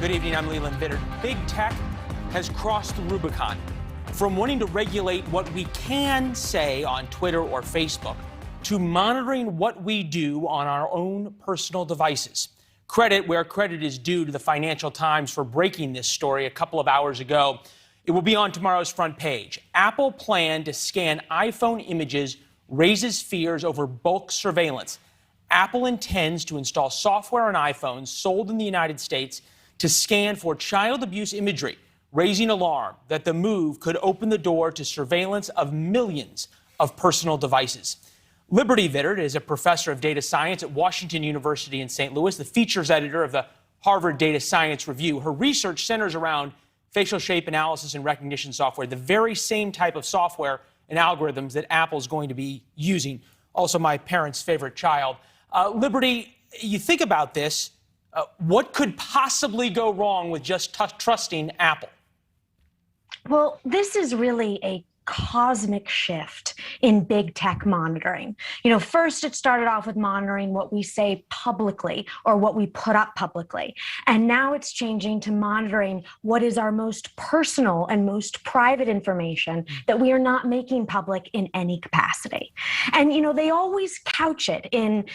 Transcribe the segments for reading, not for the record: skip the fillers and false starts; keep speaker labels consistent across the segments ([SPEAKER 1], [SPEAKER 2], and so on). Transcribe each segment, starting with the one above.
[SPEAKER 1] Good evening, I'm Leland Vittert. Big tech has crossed the Rubicon from wanting to regulate what we can say on Twitter or Facebook to monitoring what we do on our own personal devices. Credit where credit is due to the Financial Times for breaking this story a couple of hours ago. It will be on tomorrow's front page. Apple plan to scan iPhone images raises fears over bulk surveillance. Apple intends to install software on iPhones sold in the United States to scan for child abuse imagery, raising alarm that the move could open the door to surveillance of millions of personal devices. Leland Vittert is a professor of data science at Washington University in St. Louis, the features editor of the Harvard Data Science Review. Her research centers around facial shape analysis and recognition software, the very same type of software and algorithms that Apple's going to be using. Also my parents' favorite child. Liberty, you think about this, what could possibly go wrong with just trusting Apple?
[SPEAKER 2] Well, this is really a cosmic shift in big tech monitoring. First it started off with monitoring what we say publicly or what we put up publicly. And now it's changing to monitoring what is our most personal and most private information that we are not making public in any capacity. And, they always couch it in,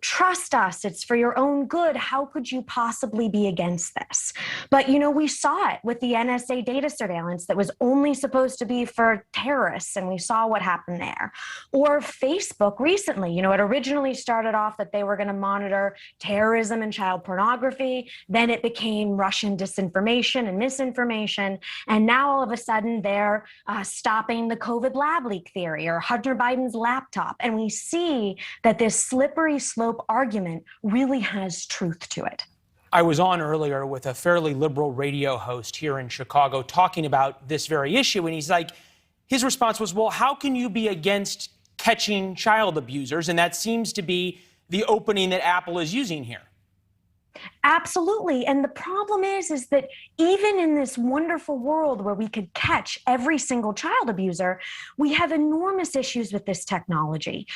[SPEAKER 2] trust us, it's for your own good. How could you possibly be against this? But, we saw it with the NSA data surveillance that was only supposed to be for terrorists, and we saw what happened there. Or Facebook recently, it originally started off that they were going to monitor terrorism and child pornography. Then it became Russian disinformation and misinformation. And now all of a sudden they're stopping the COVID lab leak theory or Hunter Biden's laptop. And we see that this slippery slope argument really has truth to it.
[SPEAKER 1] I was on earlier with a fairly liberal radio host here in Chicago talking about this very issue. And he's like, his response was, well, how can you be against catching child abusers? And that seems to be the opening that Apple is using here.
[SPEAKER 2] Absolutely. And the problem is that even in this wonderful world where we could catch every single child abuser, we have enormous issues with this technology.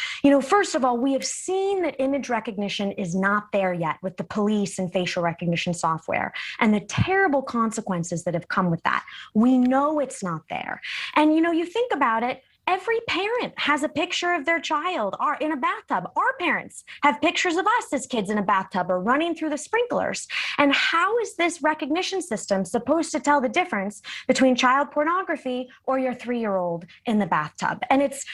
[SPEAKER 2] First of all, we have seen that image recognition is not there yet with the police and facial recognition software and the terrible consequences that have come with that. We know it's not there. And, you think about it, every parent has a picture of their child in a bathtub. Our parents have pictures of us as kids in a bathtub or running through the sprinklers. And how is this recognition system supposed to tell the difference between child pornography or your 3-year-old in the bathtub? And it's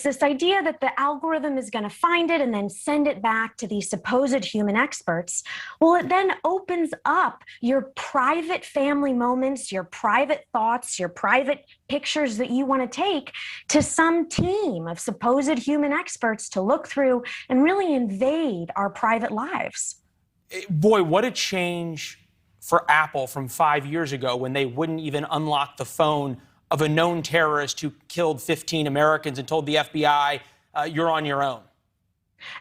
[SPEAKER 2] this idea that the algorithm is going to find it and then send it back to these supposed human experts. Well, it then opens up your private family moments, your private thoughts, your private pictures that you want to take to some team of supposed human experts to look through and really invade our private lives.
[SPEAKER 1] Boy, what a change for Apple from 5 years ago when they wouldn't even unlock the phone of a known terrorist who killed 15 Americans and told the FBI, you're on your own.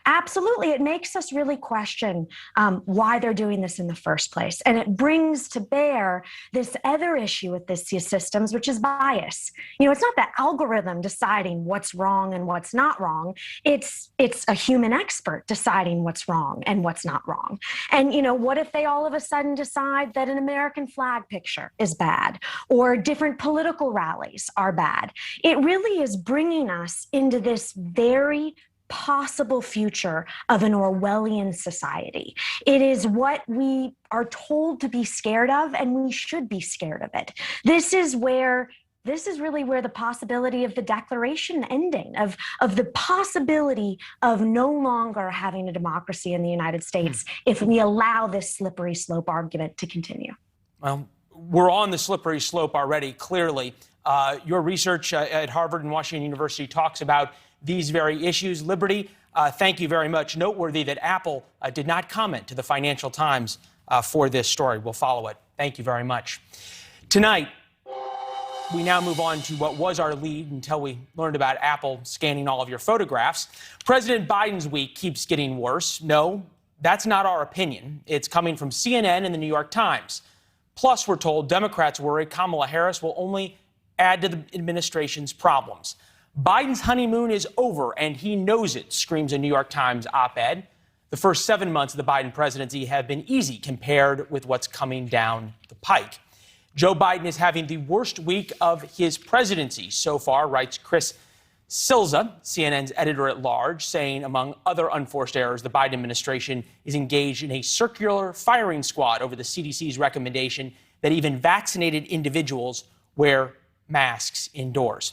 [SPEAKER 2] Absolutely. It makes us really question why they're doing this in the first place. And it brings to bear this other issue with these systems, which is bias. It's not the algorithm deciding what's wrong and what's not wrong. It's a human expert deciding what's wrong and what's not wrong. And, what if they all of a sudden decide that an American flag picture is bad or different political rallies are bad? It really is bringing us into this very possible future of an Orwellian society. It is what we are told to be scared of, and we should be scared of it. This is really where the possibility of the Declaration ending, of the possibility of no longer having a democracy in the United States if we allow this slippery slope argument to continue.
[SPEAKER 1] Well, we're on the slippery slope already, clearly. Your research at Harvard and Washington University talks about these very issues. Liberty, thank you very much. Noteworthy that Apple did not comment to the Financial Times for this story. We'll follow it. Thank you very much. Tonight, we now move on to what was our lead until we learned about Apple scanning all of your photographs. President Biden's week keeps getting worse. No, that's not our opinion. It's coming from CNN and the New York Times. Plus, we're told Democrats worry Kamala Harris will only add to the administration's problems. Biden's honeymoon is over, and he knows it, screams a New York Times op-ed. the first 7 months of the Biden presidency have been easy compared with what's coming down the pike. Joe Biden is having the worst week of his presidency so far, writes Chris Silza, CNN's editor-at-large, saying, among other unforced errors, the Biden administration is engaged in a circular firing squad over the CDC's recommendation that even vaccinated individuals wear masks indoors.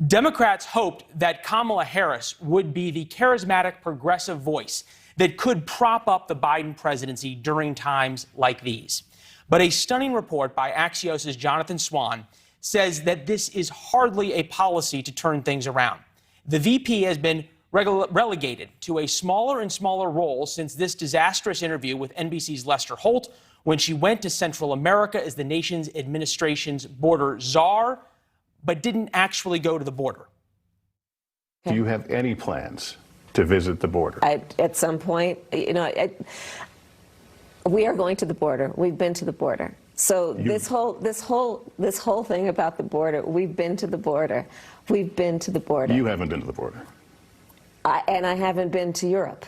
[SPEAKER 1] Democrats hoped that Kamala Harris would be the charismatic progressive voice that could prop up the Biden presidency during times like these. But a stunning report by Axios' Jonathan Swan says that this is hardly a policy to turn things around. The VP has been relegated to a smaller and smaller role since this disastrous interview with NBC's Lester Holt when she went to Central America as the nation's administration's border czar, but didn't actually go to the border.
[SPEAKER 3] Do you have any plans to visit the border?
[SPEAKER 4] At some point, we are going to the border. We've been to the border. So this whole thing about the border, we've been to the border. We've been to the border.
[SPEAKER 3] You haven't been to the border.
[SPEAKER 4] And I haven't been to Europe.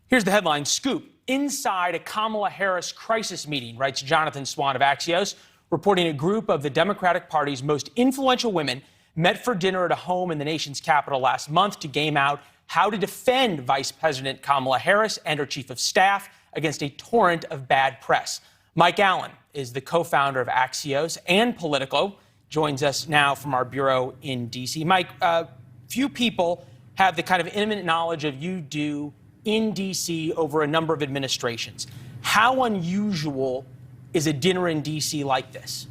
[SPEAKER 1] Here's the headline scoop. Inside a Kamala Harris crisis meeting, writes Jonathan Swan of Axios, reporting a group of the Democratic Party's most influential women met for dinner at a home in the nation's capital last month to game out how to defend Vice President Kamala Harris and her chief of staff against a torrent of bad press. Mike Allen is the co-founder of Axios and Politico, joins us now from our bureau in D.C. Mike, few people have the kind of intimate knowledge of you do in D.C. over a number of administrations. How unusual is a dinner in D.C. like this?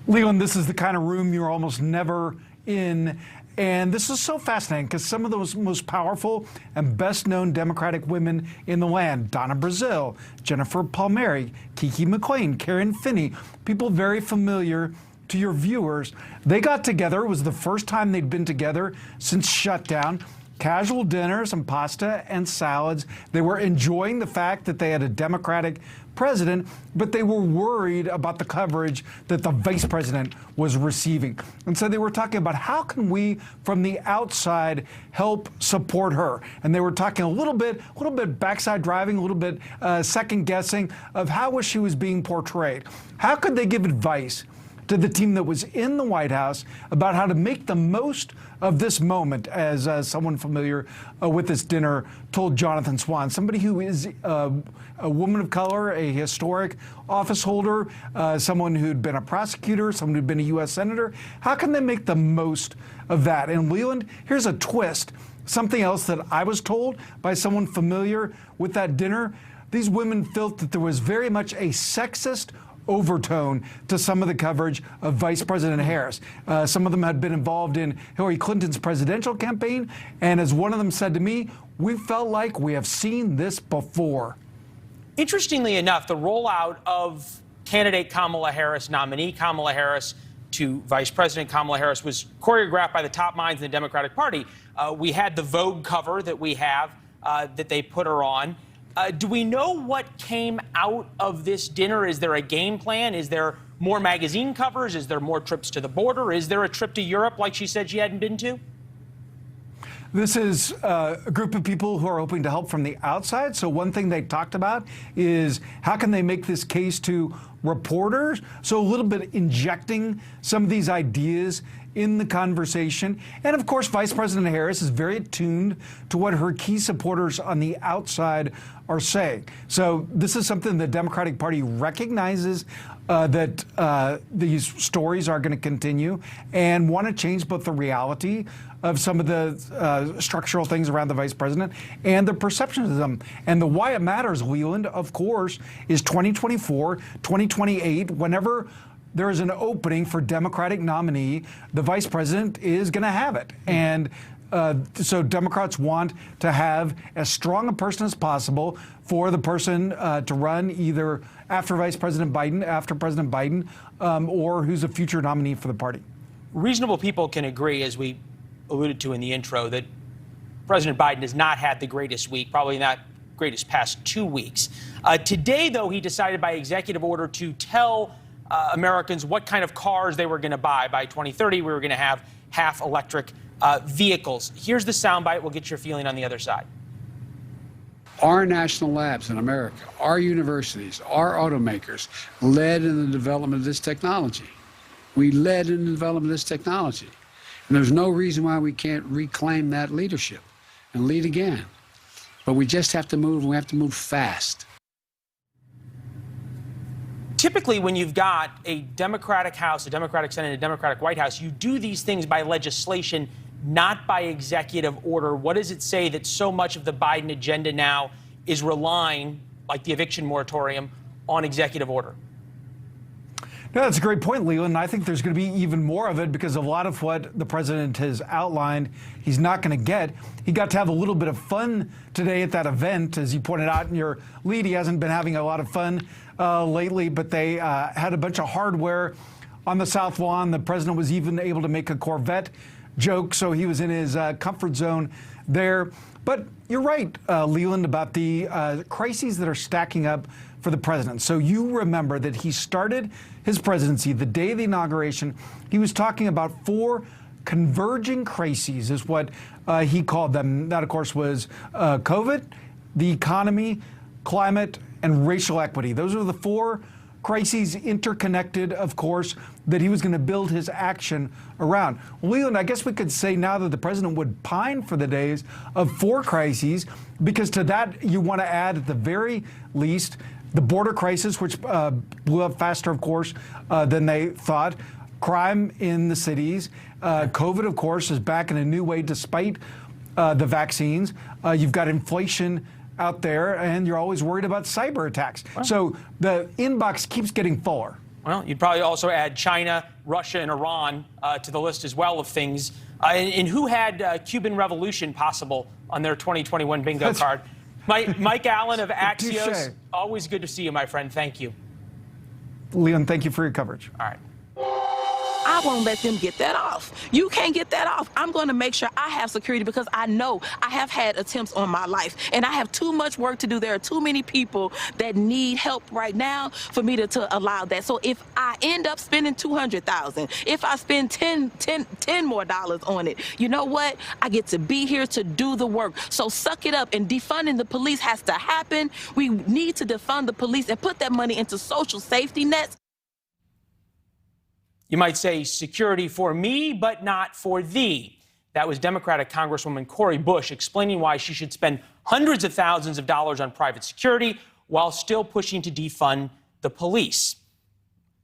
[SPEAKER 5] Leland, this is the kind of room you're almost never in. And this is so fascinating because some of those most powerful and best-known Democratic women in the land, Donna Brazile, Jennifer Palmieri, Kiki McLean, Karen Finney, people very familiar to your viewers, they got together. It was the first time they'd been together since shutdown. Casual dinner, some pasta and salads. They were enjoying the fact that they had a Democratic president, but they were worried about the coverage that the vice president was receiving. And so they were talking about how can we, from the outside, help support her. And they were talking a little bit backside driving, a little bit second guessing of how she was being portrayed. How could they give advice to the team that was in the White House about how to make the most of this moment, as someone familiar with this dinner told Jonathan Swan, somebody who is a woman of color, a historic office holder, someone who'd been a prosecutor, someone who'd been a U.S. senator. How can they make the most of that? And Leland, here's a twist. Something else that I was told by someone familiar with that dinner. These women felt that there was very much a sexist overtone to some of the coverage of Vice President Harris. Some of them had been involved in Hillary Clinton's presidential campaign, and as one of them said to me, we felt like we have seen this before.
[SPEAKER 1] Interestingly enough, the rollout of candidate Kamala Harris, nominee Kamala Harris, to Vice President Kamala Harris was choreographed by the top minds in the Democratic Party. We had the Vogue cover that we have that they put her on. Do we know what came out of this dinner? Is there a game plan? Is there more magazine covers? Is there more trips to the border? Is there a trip to Europe like she said she hadn't been to?
[SPEAKER 5] This is a group of people who are hoping to help from the outside. So one thing they talked about is how can they make this case to reporters? So a little bit injecting some of these ideas in the conversation. And of course, Vice President Harris is very attuned to what her key supporters on the outside are saying. So this is something the Democratic Party recognizes that these stories are going to continue and want to change both the reality of some of the structural things around the vice president and the perceptions of them. And the why it matters, Leland, of course, is 2024, 2028, whenever there is an opening for Democratic nominee, the vice president is going to have it. And so Democrats want to have as strong a person as possible for the person to run either after President Biden, or who's a future nominee for the party.
[SPEAKER 1] Reasonable people can agree, as we alluded to in the intro, that President Biden has not had the greatest week, probably not greatest past 2 weeks. Today, though, he decided by executive order to tell Americans what kind of cars they were going to buy. By 2030, we were going to have half electric vehicles. Here's the soundbite. We'll get your feeling on the other side.
[SPEAKER 6] Our national labs in America, our universities, our automakers led in the development of this technology. We led in the development of this technology. And there's no reason why we can't reclaim that leadership and lead again. But we just have to move, and we have to move fast.
[SPEAKER 1] Typically, when you've got a Democratic House, a Democratic Senate, a Democratic White House, you do these things by legislation, not by executive order. What does it say that so much of the Biden agenda now is relying, like the eviction moratorium, on executive order?
[SPEAKER 5] No, that's a great point, Leland. I think there's going to be even more of it because a lot of what the president has outlined, he's not going to get. He got to have a little bit of fun today at that event. As you pointed out in your lead, he hasn't been having a lot of fun lately, but they had a bunch of hardware on the South Lawn. The president was even able to make a Corvette joke, so he was in his comfort zone there. But you're right, Leland, about the crises that are stacking up for the president. So you remember that he started his presidency the day of the inauguration. He was talking about 4 converging crises, is what he called them. That, of course, was COVID, the economy, climate, and racial equity. Those are the 4 crises, interconnected, of course, that he was going to build his action around. Well, Leland, I guess we could say now that the president would pine for the days of 4 crises, because to that you want to add, at the very least, the border crisis, which blew up faster, of course, than they thought. Crime in the cities. COVID, of course, is back in a new way despite the vaccines. You've got inflation out there, and you're always worried about cyber attacks. Wow. So the inbox keeps getting fuller.
[SPEAKER 1] Well, you'd probably also add China, Russia, and Iran to the list as well of things. And who had Cuban Revolution possible on their 2021 bingo card? Mike Allen of Axios. Always good to see you, my friend. Thank you.
[SPEAKER 5] Leon, thank you for your coverage.
[SPEAKER 1] All right.
[SPEAKER 7] I won't let them get that off. You can't get that off. I'm going to make sure I have security because I know I have had attempts on my life and I have too much work to do. There are too many people that need help right now for me to allow that. So if I end up spending $200,000, if I spend $10 more on it, you know what? I get to be here to do the work. So suck it up, and defunding the police has to happen. We need to defund the police and put that money into social safety nets.
[SPEAKER 1] You might say security for me, but not for thee. That was Democratic Congresswoman Cori Bush explaining why she should spend hundreds of thousands of dollars on private security while still pushing to defund the police.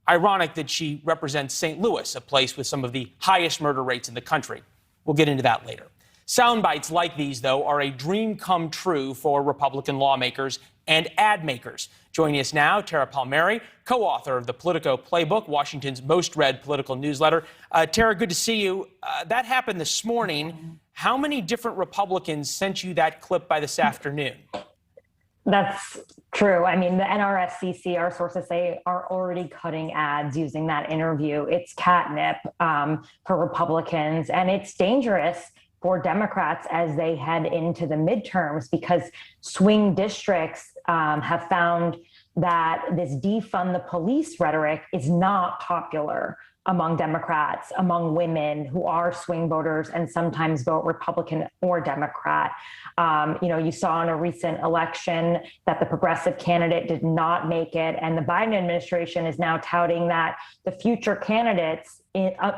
[SPEAKER 1] Ironic that she represents St. Louis, a place with some of the highest murder rates in the country. We'll get into that later. Sound bites like these, though, are a dream come true for Republican lawmakers and ad makers. Joining us now, Tara Palmieri, co-author of the Politico Playbook, Washington's most read political newsletter. Tara, good to see you. That happened this morning. How many different Republicans sent you that clip by this afternoon?
[SPEAKER 8] That's true. I mean, the NRSCC, our sources say, are already cutting ads using that interview. It's catnip for Republicans, and it's dangerous for Democrats as they head into the midterms, because swing districts have found that this defund the police rhetoric is not popular among Democrats, among women who are swing voters and sometimes vote Republican or Democrat. You saw in a recent election that the progressive candidate did not make it, and the Biden administration is now touting that the future candidates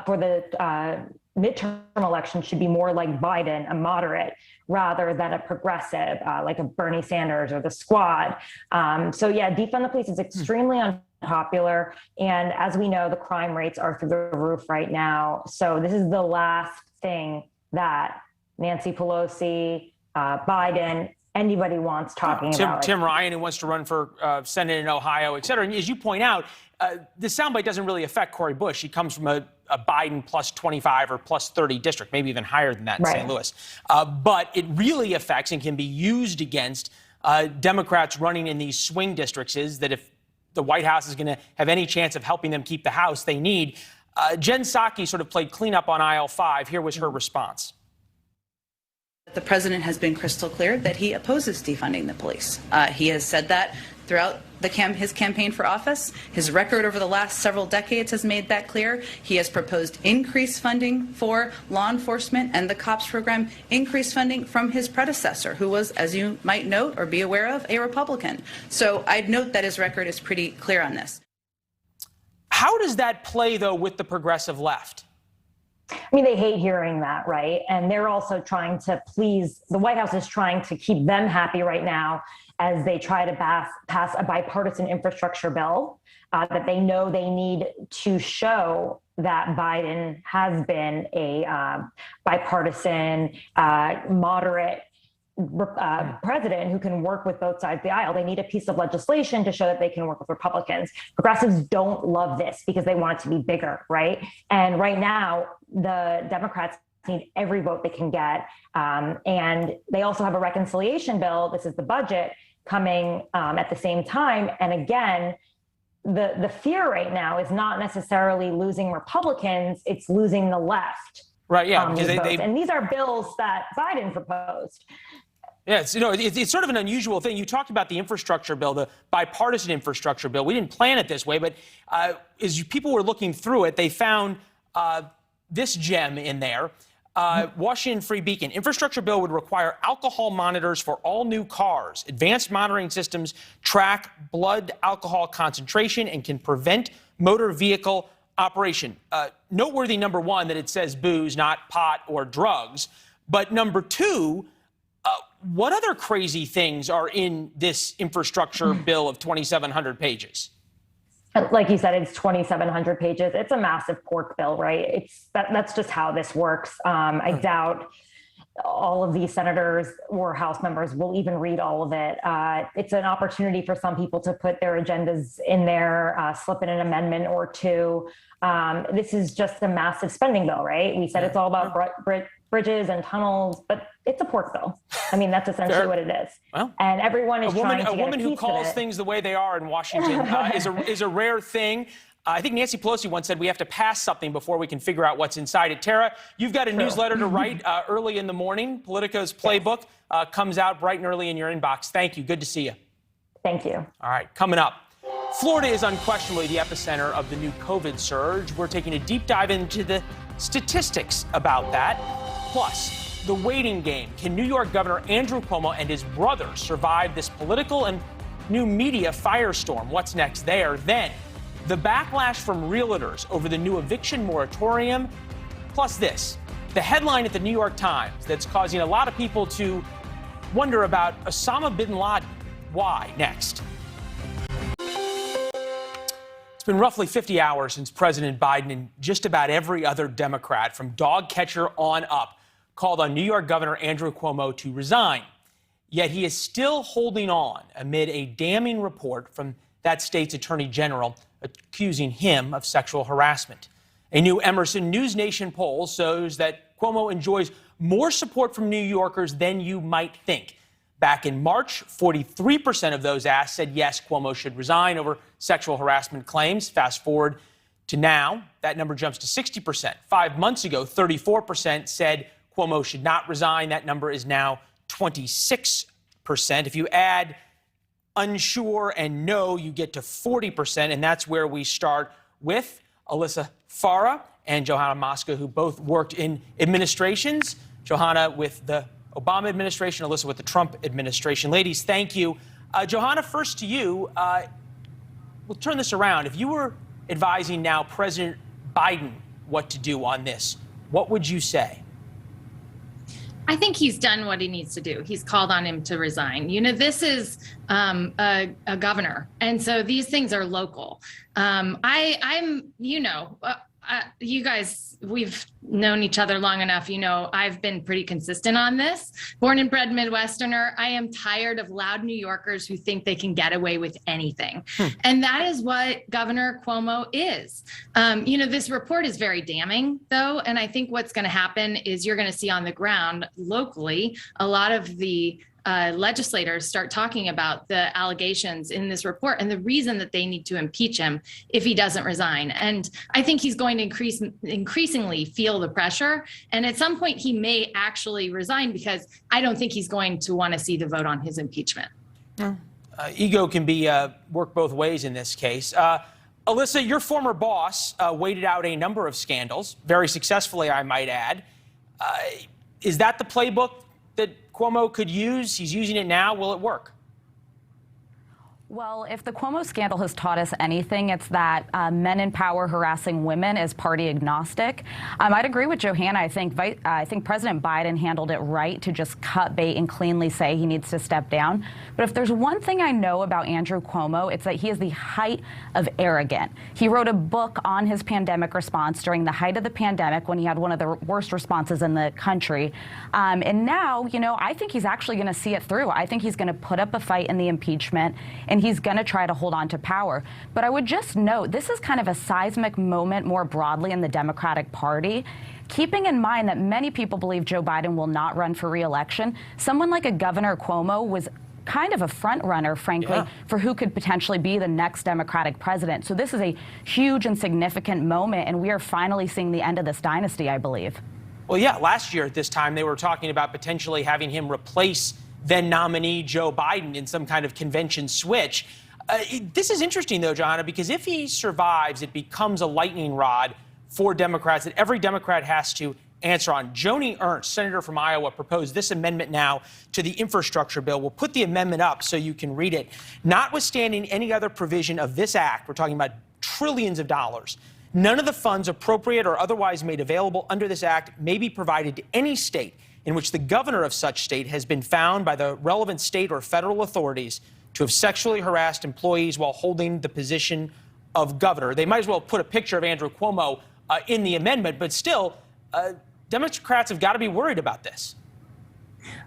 [SPEAKER 8] for the midterm election should be more like Biden, a moderate, rather than a progressive, like a Bernie Sanders or the Squad. Defund the police is extremely unpopular. And as we know, the crime rates are through the roof right now. So this is the last thing that Nancy Pelosi, Biden, anybody wants talking about.
[SPEAKER 1] Tim Ryan, who wants to run for Senate in Ohio, et cetera. And as you point out, the soundbite doesn't really affect Cori Bush. She comes from a Biden plus 25 or plus 30 district, maybe even higher than that in St. Louis. But it really affects and can be used against Democrats running in these swing districts, is that if the White House is going to have any chance of helping them keep the House they need. Jen Psaki sort of played cleanup on aisle 5. Here was her response.
[SPEAKER 9] The president has been crystal clear that he opposes defunding the police. He has said that throughout his campaign for office. His record over the last several decades has made that clear. He has proposed increased funding for law enforcement and the COPS program, increased funding from his predecessor, who was, as you might note or be aware of, a Republican. So I'd note that his record is pretty clear on this.
[SPEAKER 1] How does that play, though, with the progressive left?
[SPEAKER 8] I mean, they hate hearing that, right? And they're also trying to please, the White House is trying to keep them happy right now as they try to pass a bipartisan infrastructure bill that they know they need to show that Biden has been a bipartisan, moderate president who can work with both sides of the aisle. They need a piece of legislation to show that they can work with Republicans. Progressives don't love this because they want it to be bigger, right? And right now, the Democrats need every vote they can get. And they also have a reconciliation bill. This is the budget coming at the same time. And again, the fear right now is not necessarily losing Republicans, it's losing the left.
[SPEAKER 1] Right, yeah. Because
[SPEAKER 8] and these are bills that Biden proposed.
[SPEAKER 1] Yeah, it's sort of an unusual thing. You talked about the infrastructure bill, the bipartisan infrastructure bill. We didn't plan it this way, but as people were looking through it, they found this gem in there. Washington Free Beacon. Infrastructure bill would require alcohol monitors for all new cars. Advanced monitoring systems track blood alcohol concentration and can prevent motor vehicle operation. Noteworthy, number one, that it says booze, not pot or drugs. But number two, what other crazy things are in this infrastructure bill of 2,700 pages?
[SPEAKER 8] Like you said, it's 2,700 pages. It's a massive pork bill, right? That's just how this works. I doubt all of these senators or House members will even read all of it. It's an opportunity for some people to put their agendas in there, slip in an amendment or two. This is just a massive spending bill, right? We said it's all about bridges and tunnels, but it's a pork bill. I mean, that's essentially what it is. Well, and everyone is trying to get a
[SPEAKER 1] woman who calls things the way they are in Washington is a rare thing. I think Nancy Pelosi once said we have to pass something before we can figure out what's inside it. Tara, you've got a newsletter to write early in the morning. Politico's Playbook comes out bright and early in your inbox. Thank you. Good to see you.
[SPEAKER 8] Thank you.
[SPEAKER 1] All right, coming up. Florida is unquestionably the epicenter of the new COVID surge. We're taking a deep dive into the statistics about that. Plus, the waiting game. Can New York Governor Andrew Cuomo and his brother survive this political and new media firestorm? What's next there? Then, the backlash from realtors over the new eviction moratorium. Plus this, the headline at the New York Times that's causing a lot of people to wonder about Osama bin Laden. Why? Next. It's been roughly 50 hours since President Biden and just about every other Democrat from dog catcher on up called on New York Governor Andrew Cuomo to resign. Yet he is still holding on amid a damning report from that state's attorney general accusing him of sexual harassment. A new Emerson News Nation poll shows that Cuomo enjoys more support from New Yorkers than you might think. Back in March, 43% of those asked said yes, Cuomo should resign over sexual harassment claims. Fast forward to now, that number jumps to 60%. 5 months ago, 34% said Cuomo should not resign. That number is now 26%. If you add unsure and no, you get to 40%, and that's where we start with Alyssa Farah and Johanna Mosca, who both worked in administrations. Johanna with the Obama administration, Alyssa with the Trump administration. Ladies, thank you. Johanna, first to you. We'll turn this around. If you were advising now President Biden what to do on this, what would you say?
[SPEAKER 10] I think he's done what he needs to do. He's called on him to resign. You know, this is a governor, and so these things are local. You guys, we've known each other long enough. You know, I've been pretty consistent on this. Born and bred Midwesterner, I am tired of loud New Yorkers who think they can get away with anything. And that is what Governor Cuomo is. This report is very damning, though. And I think what's going to happen is you're going to see on the ground locally a lot of the legislators start talking about the allegations in this report and the reason that they need to impeach him if he doesn't resign. And I think he's going to increasingly feel the pressure. And at some point, he may actually resign because I don't think he's going to want to see the vote on his impeachment.
[SPEAKER 1] Ego can be work both ways in this case. Alyssa, your former boss waited out a number of scandals, very successfully, I might add. Is that the playbook that Cuomo could use? He's using it now. Will it work?
[SPEAKER 11] Well, if the Cuomo scandal has taught us anything, it's that men in power harassing women is party agnostic. I'd agree with Johanna. I think President Biden handled it right to just cut bait and cleanly say he needs to step down. But if there's one thing I know about Andrew Cuomo, it's that he is the height of arrogant. He wrote a book on his pandemic response during the height of the pandemic when he had one of the worst responses in the country. And now, I think he's actually going to see it through. I think he's going to put up a fight in the impeachment, and he's going to try to hold on to power. But I would just note, this is kind of a seismic moment more broadly in the Democratic Party. Keeping in mind that many people believe Joe Biden will not run for re-election, someone like a Governor Cuomo was kind of a front runner, frankly, for who could potentially be the next Democratic president. So this is a huge and significant moment, and we are finally seeing the end of this dynasty, I believe.
[SPEAKER 1] Well, yeah, last year at this time, they were talking about potentially having him replace then nominee Joe Biden in some kind of convention switch. This is interesting, though, Johanna, because if he survives, it becomes a lightning rod for Democrats that every Democrat has to answer on. Joni Ernst, senator from Iowa, proposed this amendment now to the infrastructure bill. We'll put the amendment up so you can read it. Notwithstanding any other provision of this act, we're talking about trillions of dollars, none of the funds appropriate or otherwise made available under this act may be provided to any state in which the governor of such state has been found by the relevant state or federal authorities to have sexually harassed employees while holding the position of governor. They might as well put a picture of Andrew Cuomo in the amendment, but still, Democrats have got to be worried about this.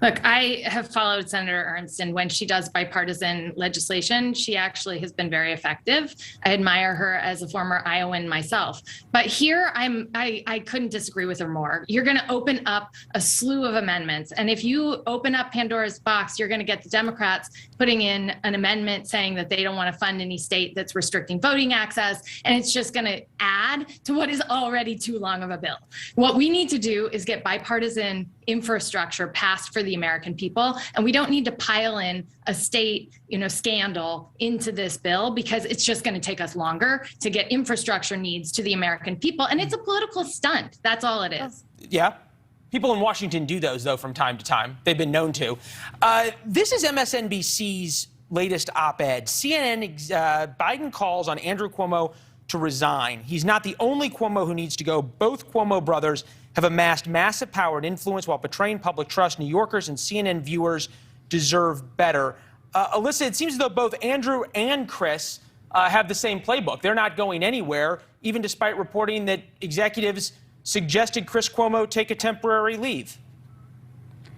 [SPEAKER 10] Look, I have followed Senator Ernst, and when she does bipartisan legislation, she actually has been very effective. I admire her as a former Iowan myself. But here, I couldn't disagree with her more. You're going to open up a slew of amendments. And if you open up Pandora's box, you're going to get the Democrats putting in an amendment saying that they don't want to fund any state that's restricting voting access. And it's just going to add to what is already too long of a bill. What we need to do is get bipartisan infrastructure passed for the American people. And we don't need to pile in a state, scandal into this bill, because it's just going to take us longer to get infrastructure needs to the American people. And it's a political stunt. That's all it is.
[SPEAKER 1] Yeah. People in Washington do those, though, from time to time. They've been known to. This is MSNBC's latest op-ed. CNN, Biden calls on Andrew Cuomo to resign. He's not the only Cuomo who needs to go. Both Cuomo brothers have amassed massive power and influence while betraying public trust. New Yorkers and CNN viewers deserve better. Alyssa, it seems as though both Andrew and Chris have the same playbook. They're not going anywhere, even despite reporting that executives suggested Chris Cuomo take a temporary leave.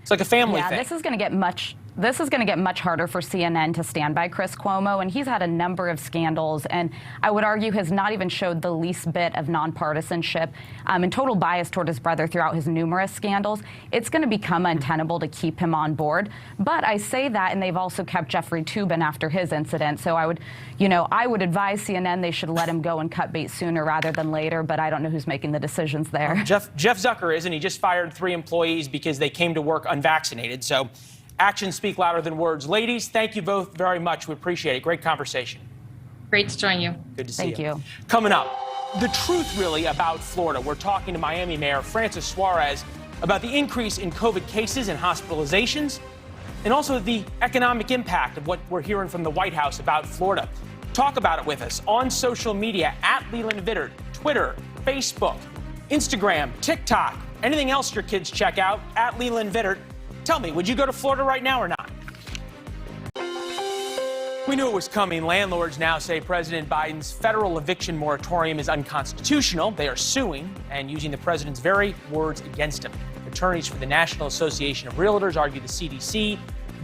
[SPEAKER 1] It's like a family thing.
[SPEAKER 11] This is going to get much harder for CNN to stand by Chris Cuomo, and he's had a number of scandals, and I would argue has not even showed the least bit of nonpartisanship and total bias toward his brother throughout his numerous scandals. It's going to become untenable to keep him on board. But I say that, and they've also kept Jeffrey Toobin after his incident. So I would advise CNN they should let him go and cut bait sooner rather than later, but I don't know who's making the decisions there.
[SPEAKER 1] Jeff Zucker is, and he just fired 3 employees because they came to work unvaccinated. So actions speak louder than words. Ladies, thank you both very much. We appreciate it. Great conversation.
[SPEAKER 10] Great to join you.
[SPEAKER 1] Good to see
[SPEAKER 11] you. Thank you.
[SPEAKER 1] Coming up, the truth really about Florida. We're talking to Miami Mayor Francis Suarez about the increase in COVID cases and hospitalizations, and also the economic impact of what we're hearing from the White House about Florida. Talk about it with us on social media at Leland Vittert, Twitter, Facebook, Instagram, TikTok, anything else your kids check out at Leland Vittert. Tell me, would you go to Florida right now or not? We knew it was coming. Landlords now say President Biden's federal eviction moratorium is unconstitutional. They are suing and using the president's very words against him. Attorneys for the National Association of Realtors argue the CDC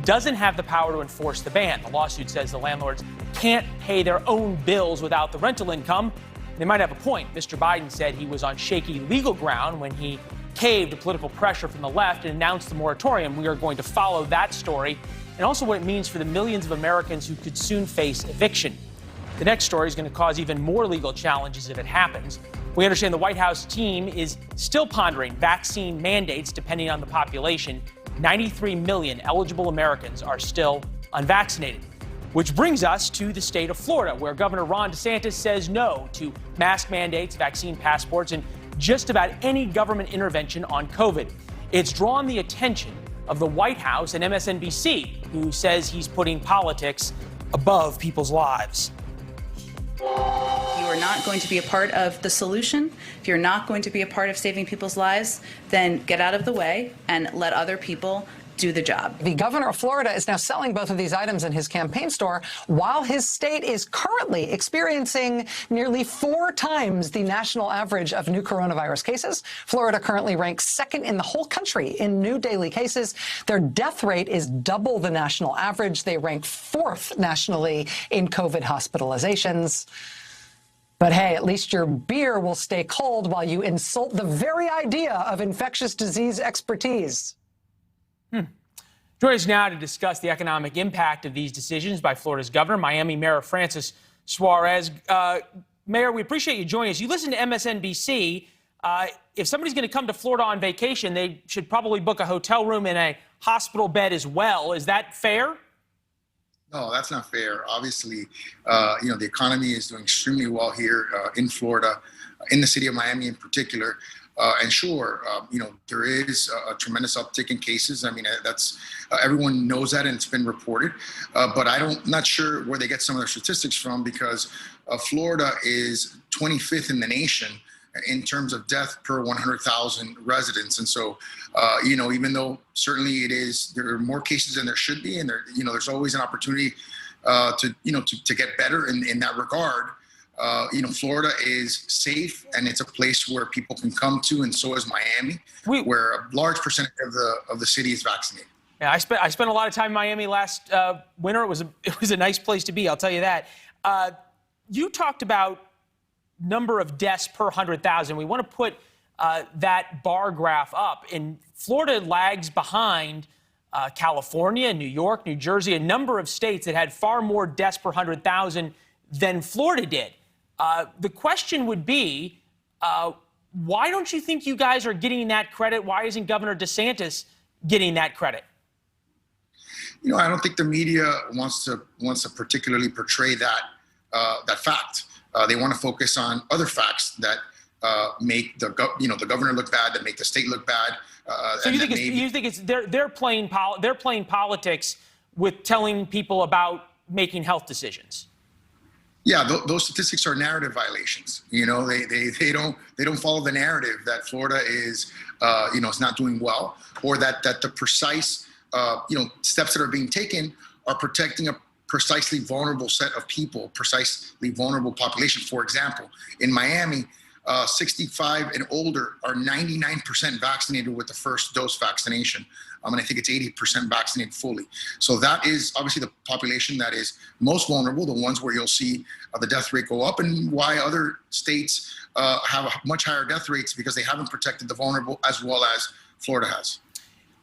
[SPEAKER 1] doesn't have the power to enforce the ban. The lawsuit says the landlords can't pay their own bills without the rental income. They might have a point. Mr. Biden said he was on shaky legal ground when he caved to political pressure from the left and announced the moratorium. We are going to follow that story and also what it means for the millions of Americans who could soon face eviction. The next story is going to cause even more legal challenges if it happens. We understand the White House team is still pondering vaccine mandates depending on the population. 93 million eligible Americans are still unvaccinated. Which brings us to the state of Florida, where Governor Ron DeSantis says no to mask mandates, vaccine passports, and just about any government intervention on COVID. It's drawn the attention of the White House and MSNBC, who says he's putting politics above people's lives.
[SPEAKER 9] You are not going to be a part of the solution. If you're not going to be a part of saving people's lives, then get out of the way and let other people do the job.
[SPEAKER 12] The governor of Florida is now selling both of these items in his campaign store, while his state is currently experiencing nearly 4 times the national average of new coronavirus cases. Florida currently ranks second in the whole country in new daily cases. Their death rate is double the national average. They rank 4th nationally in COVID hospitalizations. But hey, at least your beer will stay cold while you insult the very idea of infectious disease expertise.
[SPEAKER 1] Joining us now to discuss the economic impact of these decisions by Florida's governor, Miami Mayor Francis Suarez. Mayor, we appreciate you joining us. You listen to MSNBC. If somebody's going to come to Florida on vacation, they should probably book a hotel room and a hospital bed as well. Is that fair?
[SPEAKER 13] No, that's not fair. Obviously, the economy is doing extremely well here in Florida, in the city of Miami in particular. And sure, there is a tremendous uptick in cases. I mean, that's everyone knows that, and it's been reported. But not sure where they get some of their statistics from, because Florida is 25th in the nation in terms of death per 100,000 residents. And so, even though certainly there are more cases than there should be, and there's always an opportunity to get better in that regard. Florida is safe, and it's a place where people can come to, and so is Miami, where a large percentage of the city is vaccinated.
[SPEAKER 1] Yeah, I spent a lot of time in Miami last winter. It was a nice place to be, I'll tell you that. You talked about number of deaths per 100,000. We want to put that bar graph up, and Florida lags behind California, New York, New Jersey, a number of states that had far more deaths per 100,000 than Florida did. The question would be, why don't you think you guys are getting that credit? Why isn't Governor DeSantis getting that credit?
[SPEAKER 13] I don't think the media wants to particularly portray that fact. They want to focus on other facts that make the governor look bad, that make the state look bad.
[SPEAKER 1] So you think it's they're playing politics with telling people about making health decisions?
[SPEAKER 13] Yeah, those statistics are narrative violations. They don't follow the narrative that Florida is is not doing well, or that the precise steps that are being taken are protecting a precisely vulnerable set of people, precisely vulnerable population. For example, in Miami, 65 and older are 99% vaccinated with the first dose vaccination. And I think it's 80% vaccinated fully. So that is obviously the population that is most vulnerable, the ones where you'll see the death rate go up, and why other states have much higher death rates, because they haven't protected the vulnerable as well as Florida has.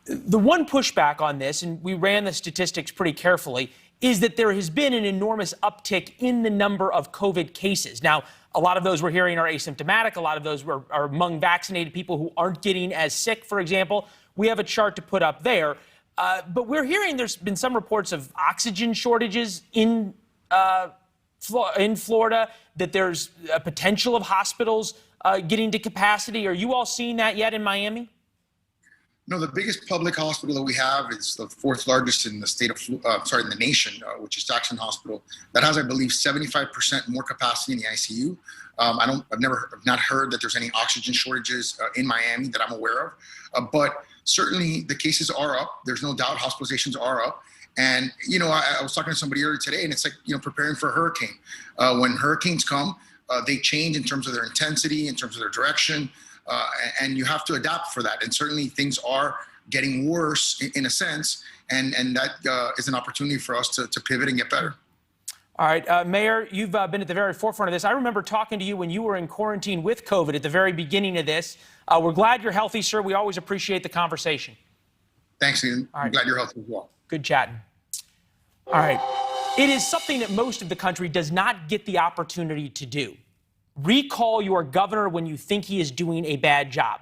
[SPEAKER 1] The one pushback on this, and we ran the statistics pretty carefully, is that there has been an enormous uptick in the number of COVID cases. Now, a lot of those we're hearing are asymptomatic. A lot of those are among vaccinated people who aren't getting as sick, for example. We have a chart to put up there. But we're hearing there's been some reports of oxygen shortages in Florida, that there's a potential of hospitals getting to capacity. Are you all seeing that yet in Miami?
[SPEAKER 13] No, the biggest public hospital that we have is the 4th largest in the state of, in the nation, which is Jackson Hospital. That has, I believe, 75% more capacity in the ICU. I've not heard that there's any oxygen shortages in Miami that I'm aware of. But certainly the cases are up. There's no doubt hospitalizations are up. And, I was talking to somebody earlier today, and it's like, preparing for a hurricane. When hurricanes come, they change in terms of their intensity, in terms of their direction. And you have to adapt for that. And certainly things are getting worse in a sense. And that is an opportunity for us to pivot and get better.
[SPEAKER 1] All right, Mayor, you've been at the very forefront of this. I remember talking to you when you were in quarantine with COVID at the very beginning of this. We're glad you're healthy, sir. We always appreciate the conversation.
[SPEAKER 13] Thanks, Ian.
[SPEAKER 1] All right.
[SPEAKER 13] I'm glad you're healthy as well.
[SPEAKER 1] Good chatting. All right. It is something that most of the country does not get the opportunity to do. Recall your governor when you think he is doing a bad job.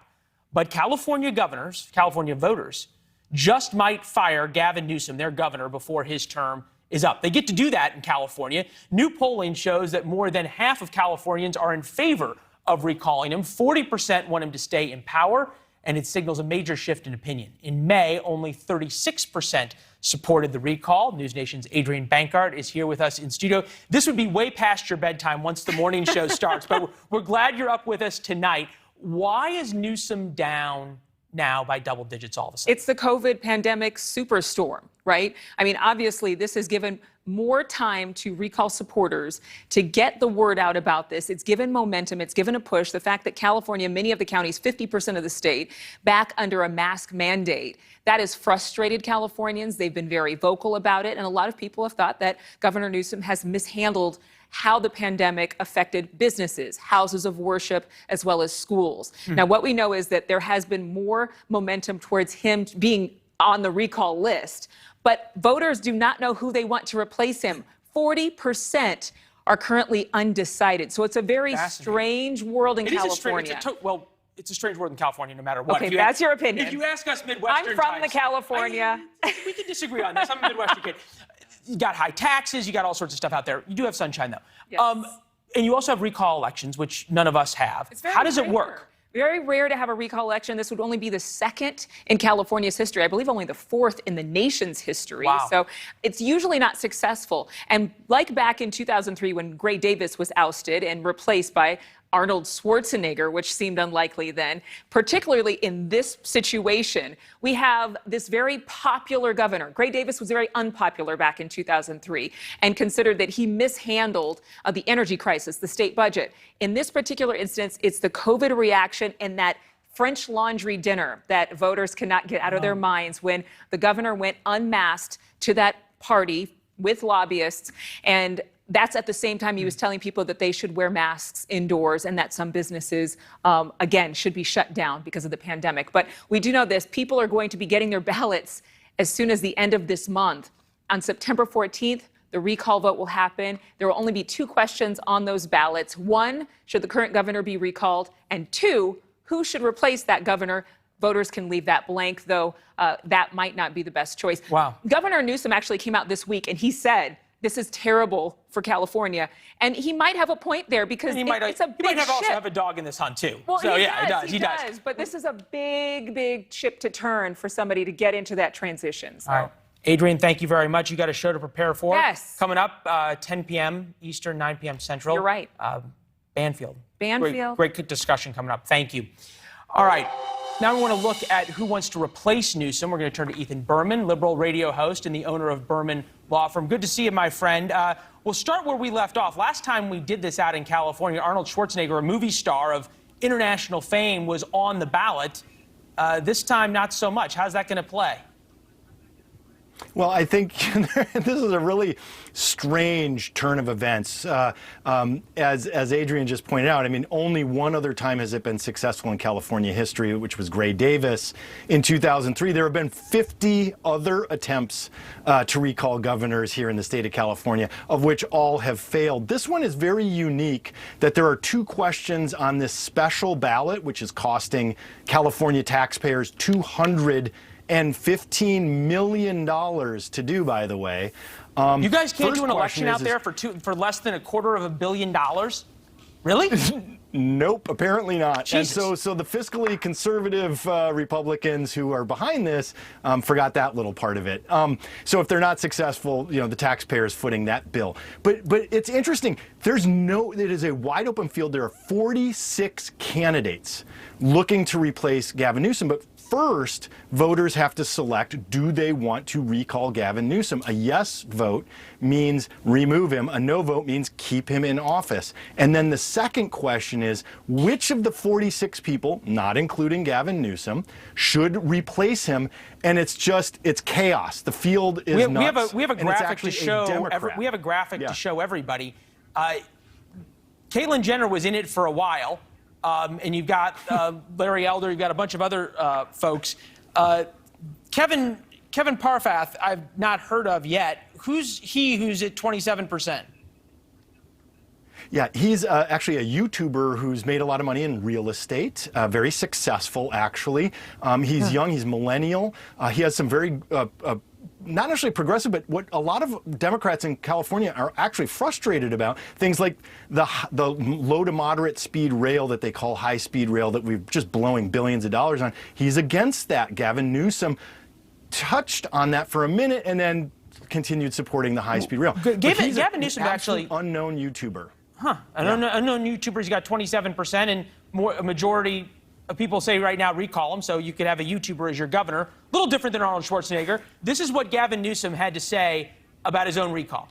[SPEAKER 1] But California voters, just might fire Gavin Newsom, their governor, before his term is up. They get to do that in California. New polling shows that more than half of Californians are in favor of recalling him. 40% want him to stay in power, and it signals a major shift in opinion. In May, only 36% supported the recall. News Nation's Adrienne Bankart is here with us in studio. This would be way past your bedtime once the morning show starts, but we're glad you're up with us tonight. Why is Newsom down now by double digits all of a sudden?
[SPEAKER 14] It's the COVID pandemic superstorm, right? I mean, obviously, this has given more time to recall supporters to get the word out about this. It's given momentum. It's given a push. The fact that California, many of the counties, 50% of the state, back under a mask mandate, that has frustrated Californians. They've been very vocal about it. And a lot of people have thought that Governor Newsom has mishandled how the pandemic affected businesses, houses of worship, as well as schools. Now, what we know is that there has been more momentum towards him being on the recall list, but voters do not know who they want to replace him. 40% are currently undecided. So it's a very strange world in California.
[SPEAKER 1] It's a strange world in California no matter what.
[SPEAKER 14] Okay, that's your opinion.
[SPEAKER 1] If you ask us Midwestern
[SPEAKER 14] I'm from
[SPEAKER 1] types,
[SPEAKER 14] California.
[SPEAKER 1] We can disagree on this. I'm a Midwestern kid. You got high taxes. You got all sorts of stuff out there. You do have sunshine, though.
[SPEAKER 14] Yes.
[SPEAKER 1] And you also have recall elections, which none of us have. How does it work?
[SPEAKER 14] Very rare to have a recall election. This would only be the second in California's history. I believe only the fourth in the nation's history.
[SPEAKER 1] Wow.
[SPEAKER 14] So it's usually not successful. And like back in 2003 when Gray Davis was ousted and replaced by Arnold Schwarzenegger, which seemed unlikely then, particularly in this situation, we have this very popular governor. Gray Davis was very unpopular back in 2003 and considered that he mishandled the energy crisis, the state budget. In this particular instance, it's the COVID reaction and that French laundry dinner that voters cannot get out of their minds when the governor went unmasked to that party with lobbyists, and that's at the same time he was telling people that they should wear masks indoors and that some businesses, again, should be shut down because of the pandemic. But we do know this. People are going to be getting their ballots as soon as the end of this month. On September 14th, the recall vote will happen. There will only be 2 questions on those ballots. 1, should the current governor be recalled? And 2, who should replace that governor? Voters can leave that blank, though that might not be the best choice.
[SPEAKER 1] Wow.
[SPEAKER 14] Governor Newsom actually came out this week and he said, this is terrible for California. And he might have a point there because it's a big
[SPEAKER 1] He might also
[SPEAKER 14] ship.
[SPEAKER 1] have a dog in this hunt, too.
[SPEAKER 14] Well,
[SPEAKER 1] so,
[SPEAKER 14] he does. But this is a big, big ship to turn for somebody to get into that transition. So.
[SPEAKER 1] All right. Adrienne, thank you very much. You got a show to prepare for.
[SPEAKER 14] Yes.
[SPEAKER 1] Coming up, 10 p.m. Eastern, 9 p.m. Central.
[SPEAKER 14] You're right.
[SPEAKER 1] Banfield.
[SPEAKER 14] Banfield.
[SPEAKER 1] Great discussion coming up. Thank you. All right. Now we want to look at who wants to replace Newsom. We're going to turn to Ethan Berman, liberal radio host and the owner of Berman Law Firm. Good to see you, my friend. We'll start where we left off. Last time we did this out in California, Arnold Schwarzenegger, a movie star of international fame, was on the ballot. This time, not so much. How's that going to play?
[SPEAKER 15] Well, I think this is a really strange turn of events. As Adrienne just pointed out, I mean, only one other time has it been successful in California history, which was Gray Davis in 2003. There have been 50 other attempts to recall governors here in the state of California, of which all have failed. This one is very unique that there are 2 questions on this special ballot, which is costing California taxpayers $215 million to do, by the way.
[SPEAKER 1] You guys can't do an election out there for less than $250 million? Really?
[SPEAKER 15] Nope, apparently not.
[SPEAKER 1] Jesus.
[SPEAKER 15] And so the fiscally conservative Republicans who are behind this forgot that little part of it. So if they're not successful, the taxpayers footing that bill. But it's interesting. It is a wide open field. There are 46 candidates looking to replace Gavin Newsom. But first, voters have to select, do they want to recall Gavin Newsom? A yes vote means remove him. A no vote means keep him in office. And then the second question is, which of the 46 people, not including Gavin Newsom, should replace him? And it's chaos. The field is nuts.
[SPEAKER 1] We have a graphic to show. We have a graphic to show everybody. Caitlyn Jenner was in it for a while. And you've got Larry Elder, you've got a bunch of other folks. Kevin Parfath, I've not heard of yet. Who's at 27%?
[SPEAKER 15] Yeah, he's actually a YouTuber who's made a lot of money in real estate, very successful, actually. He's young, he's millennial. He has some very not necessarily progressive, but what a lot of Democrats in California are actually frustrated about, things like the low to moderate speed rail that they call high speed rail that we're just blowing billions of dollars on. He's against that. Gavin Newsom touched on that for a minute and then continued supporting the high speed rail.
[SPEAKER 1] Gavin Newsom actually
[SPEAKER 15] unknown YouTuber.
[SPEAKER 1] Unknown YouTuber. He's got 27%, and a majority of people say right now recall him, so you could have a YouTuber as your governor. A little different than Arnold Schwarzenegger. This is what Gavin Newsom had to say about his own recall.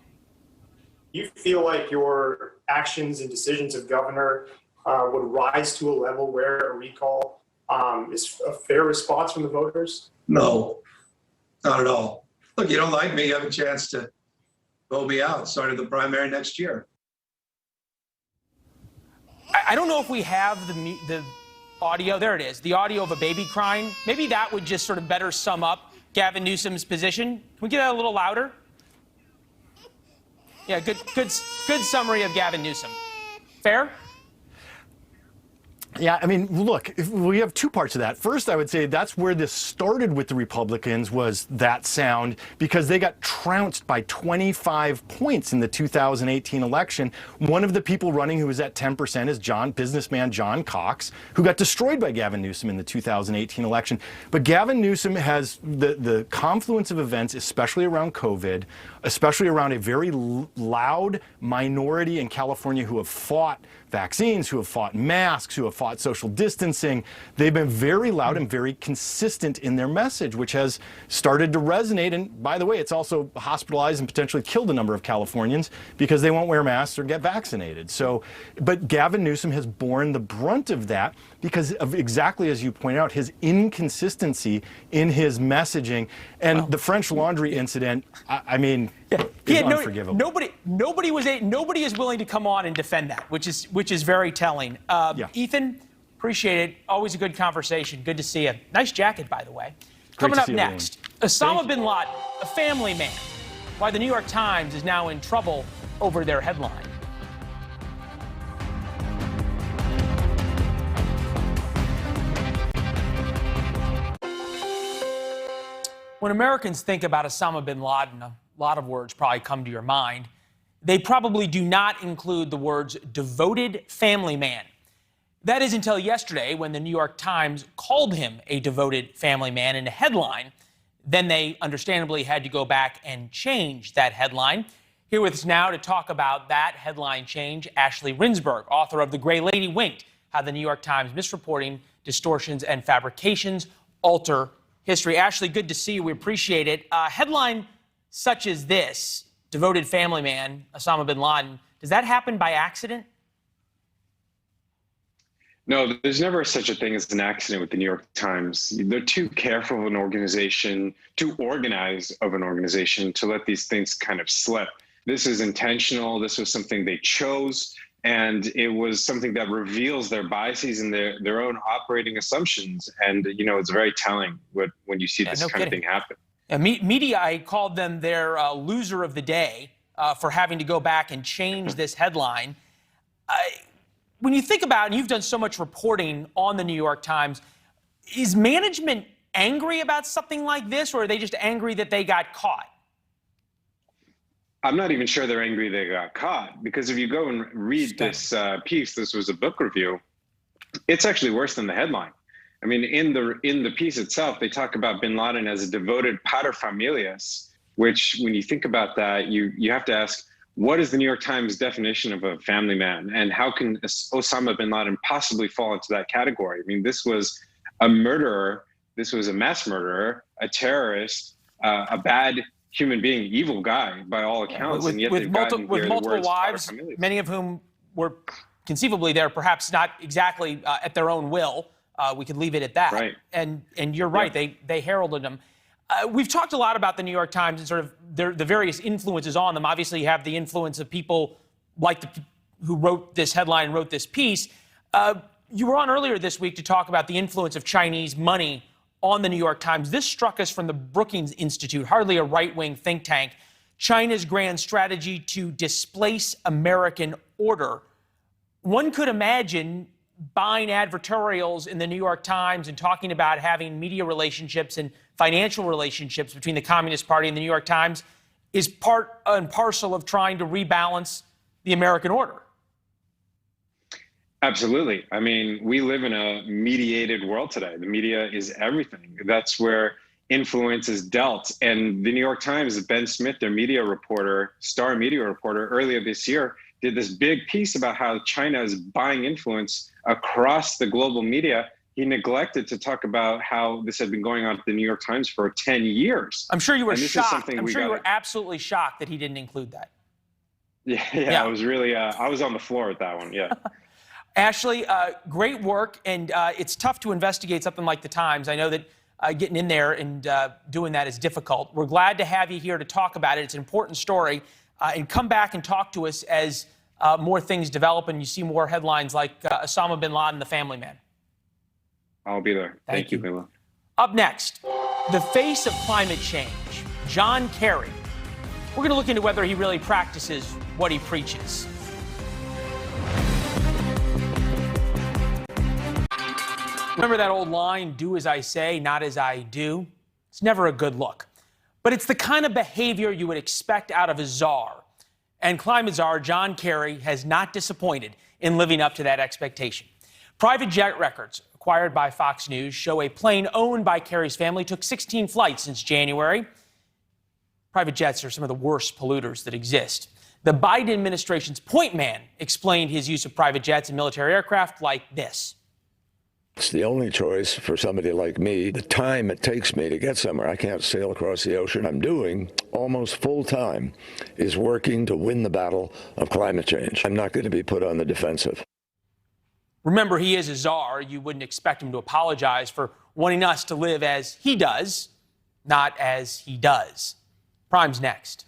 [SPEAKER 16] You feel like your actions and decisions of governor would rise to a level where a recall is a fair response from the voters?
[SPEAKER 17] No, not at all. Look, you don't like me, you have a chance to vote me out starting the primary next year.
[SPEAKER 1] I don't know if we have the audio. There it is, the audio of a baby crying. Maybe that would just sort of better sum up Gavin Newsom's position. Can we get that a little louder? Yeah, good summary of Gavin Newsom. Fair?
[SPEAKER 15] Yeah, I mean, look, we have two parts of that. First, I would say that's where this started with the Republicans, was that sound, because they got trounced by 25 points in the 2018 election. One of the people running who was at 10% is businessman John Cox, who got destroyed by Gavin Newsom in the 2018 election. But Gavin Newsom has the confluence of events, especially around COVID, especially around a very loud minority in California who have fought vaccines, who have fought masks, who have fought social distancing. They've been very loud and very consistent in their message, which has started to resonate. And by the way, it's also hospitalized and potentially killed a number of Californians because they won't wear masks or get vaccinated. So, but Gavin Newsom has borne the brunt of that because of, exactly as you point out, his inconsistency in his messaging. And the French Laundry incident, I mean, is unforgivable.
[SPEAKER 1] Nobody is willing to come on and defend that, which is very telling. Ethan, appreciate it. Always a good conversation. Good to see you. Nice jacket, by the way. Coming up next, Osama bin Laden, a family man. Why the New York Times is now in trouble over their headline. When Americans think about Osama bin Laden, a lot of words probably come to your mind. They probably do not include the words devoted family man. That is until yesterday when the New York Times called him a devoted family man in a headline. Then they understandably had to go back and change that headline. Here with us now to talk about that headline change, Ashley Rinsberg, author of The Gray Lady Winked, How the New York Times Misreporting, Distortions, and Fabrications Alter History. Ashley, good to see you. We appreciate it. A headline such as this, devoted family man, Osama bin Laden, does that happen by accident?
[SPEAKER 18] No, there's never such a thing as an accident with the New York Times. They're too careful of an organization, too organized of an organization to let these things kind of slip. This is intentional. This was something they chose. And it was something that reveals their biases and their own operating assumptions. And, you know, it's very telling when you see this kind of thing happen.
[SPEAKER 1] Media, I called them their loser of the day for having to go back and change this headline. When you think about, and you've done so much reporting on the New York Times, is management angry about something like this, or are they just angry that they got caught?
[SPEAKER 18] I'm not even sure they're angry they got caught, because if you go and read this piece, this was a book review, it's actually worse than the headline. I mean, in the piece itself, they talk about bin Laden as a devoted paterfamilias, which when you think about that, you have to ask, what is the New York Times definition of a family man? And how can Osama bin Laden possibly fall into that category? I mean, this was a murderer, this was a mass murderer, a terrorist, a bad human being, evil guy by all accounts, and yet they've gotten
[SPEAKER 1] with multiple wives,
[SPEAKER 18] paterfamilias.
[SPEAKER 1] many of whom were conceivably there, perhaps not exactly at their own will. We could leave it at that.
[SPEAKER 18] Right.
[SPEAKER 1] And you're right, they heralded them. We've talked a lot about the New York Times and sort of the various influences on them. Obviously, you have the influence of people like who wrote this headline and wrote this piece. You were on earlier this week to talk about the influence of Chinese money on the New York Times. This struck us from the Brookings Institute, hardly a right-wing think tank. China's grand strategy to displace American order. One could imagine buying advertorials in the New York Times and talking about having media relationships and financial relationships between the Communist Party and the New York Times is part and parcel of trying to rebalance the American order.
[SPEAKER 18] Absolutely. I mean, we live in a mediated world today. The media is everything. That's where influence is dealt. And the New York Times, Ben Smith, their media reporter, star media reporter, earlier this year, did this big piece about how China is buying influence across the global media. He neglected to talk about how this had been going on at the New York Times for 10 years.
[SPEAKER 1] I'm sure you were shocked. I'm sure you were absolutely shocked that he didn't include that.
[SPEAKER 18] Yeah. I was really, I was on the floor at that one, yeah.
[SPEAKER 1] Ashley, great work, and it's tough to investigate something like the Times. I know that getting in there and doing that is difficult. We're glad to have you here to talk about it. It's an important story, and come back and talk to us as more things develop and you see more headlines like Osama bin Laden, the family man.
[SPEAKER 18] I'll be there. Thank you, Leland.
[SPEAKER 1] Up next, the face of climate change, John Kerry. We're going to look into whether he really practices what he preaches. Remember that old line, do as I say, not as I do? It's never a good look. But it's the kind of behavior you would expect out of a czar. And climate czar John Kerry has not disappointed in living up to that expectation. Private jet records acquired by Fox News show a plane owned by Kerry's family took 16 flights since January. Private jets are some of the worst polluters that exist. The Biden administration's point man explained his use of private jets and military aircraft like this.
[SPEAKER 19] It's the only choice for somebody like me. The time it takes me to get somewhere, I can't sail across the ocean. I'm doing almost full time is working to win the battle of climate change. I'm not going to be put on the defensive.
[SPEAKER 1] Remember, he is a czar. You wouldn't expect him to apologize for wanting us to live as he does, not as he does. Prime's next.